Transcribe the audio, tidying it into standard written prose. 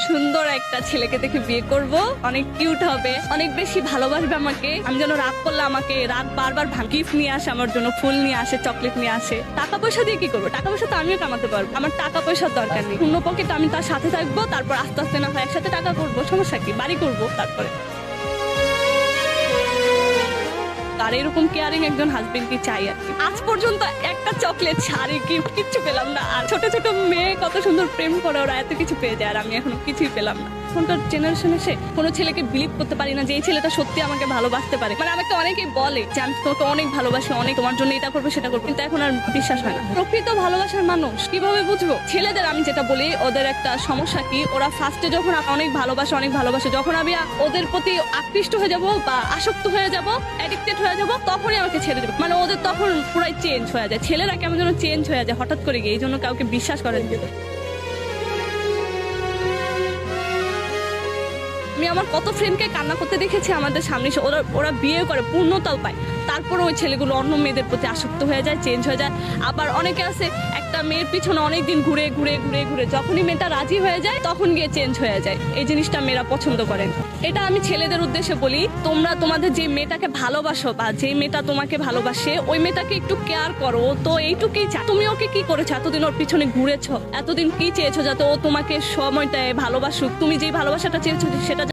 সুন্দর একটা ছেলেকে দেখে বিয়ে করব, অনেক কিউট হবে, অনেক বেশি ভালোবাসবে আমাকে। আমি যেন রাগ করলে আমাকে রাগ বারবার গিফট নিয়ে আসে, আমার জন্য ফুল নিয়ে আসে, চকলেট নিয়ে আসে। টাকা পয়সা দিয়ে কি করবো? টাকা পয়সা তো আমিও কামাতে পারবো, আমার টাকা পয়সার দরকার নেই। পূর্ণ পকেটে আমি তার সাথে থাকবো, তারপর আস্তে আস্তে না হয় একসাথে টাকা করবো, সমস্যা কি, বাড়ি করবো তারপরে। আর এরকম কেয়ারিং একজন হাজবেন্ড কি চাই আর কি। আজ পর্যন্ত একটা চকলেট, শাড়ি, গিফট কিচ্ছু পেলাম না। আর ছোট ছোট মেয়ে কত সুন্দর প্রেম করে, ওরা এত কিছু পেয়ে যায়, আর আমি এখনো কিছুই পেলাম না। এখনকার জেনারেশন এসে কোনো ছেলেকে বিলিভ করতে পারি না যে এই ছেলেটা সত্যি আমাকে ভালোবাসতে পারে। মানে আমাকে অনেকেই বলে যে আমি তোকে অনেক ভালোবাসি, অনেক তোমার জন্য এটা করবো সেটা করবো, কিন্তু এখন আর বিশ্বাস হয় না। প্রকৃত ভালোবাসার মানুষ কিভাবে বুঝবো? ছেলেদের আমি যেটা বলি, ওদের একটা সমস্যা কি, ওরা ফার্স্টে যখন অনেক ভালোবাসে, যখন আমি ওদের প্রতি আকৃষ্ট হয়ে যাব বা আসক্ত হয়ে যাব, অ্যাডিক্টেড হয়ে যাব, তখনই আমাকে ছেড়ে দেবে। মানে ওদের তখন পুরাই চেঞ্জ হয়ে যায়। ছেলেরা কেমন যেন চেঞ্জ হয়ে যায় হঠাৎ করে গিয়ে, এই জন্য কাউকে বিশ্বাস করেন। আমি আমার কত ফ্রেন্ডকে কান্না করতে দেখেছি আমাদের সামনে এসে। ওরা বিয়ে করে, পূর্ণতাও পায়, তারপরে ওই ছেলেগুলো অন্য মেয়েদের প্রতি আসক্ত হয়ে যায়, চেঞ্জ হয়ে যায়। আবার অনেকে আছে একটা মেয়ের পিছনে অনেকদিন ঘুরে যখনই মেয়েটা রাজি হয়ে যায় তখন গিয়ে চেঞ্জ হয়ে যায়। এই জিনিসটা মেয়েরা পছন্দ করেন। এটা আমি ছেলেদের উদ্দেশ্যে বলি, তোমরা তোমাদের যে মেয়েটাকে ভালোবাসো বা যে মেয়েটা তোমাকে ভালোবাসে, ওই মেয়েটাকে একটু কেয়ার করো। তো এইটুকুই চাই। তুমি ওকে কি করেছো? এতদিন ওর পিছনে ঘুরেছো, এতদিন কি চেয়েছো? যাতে ও তোমাকে সময়টায় ভালোবাসুক, তুমি যেই ভালোবাসাটা চেয়েছো সেটা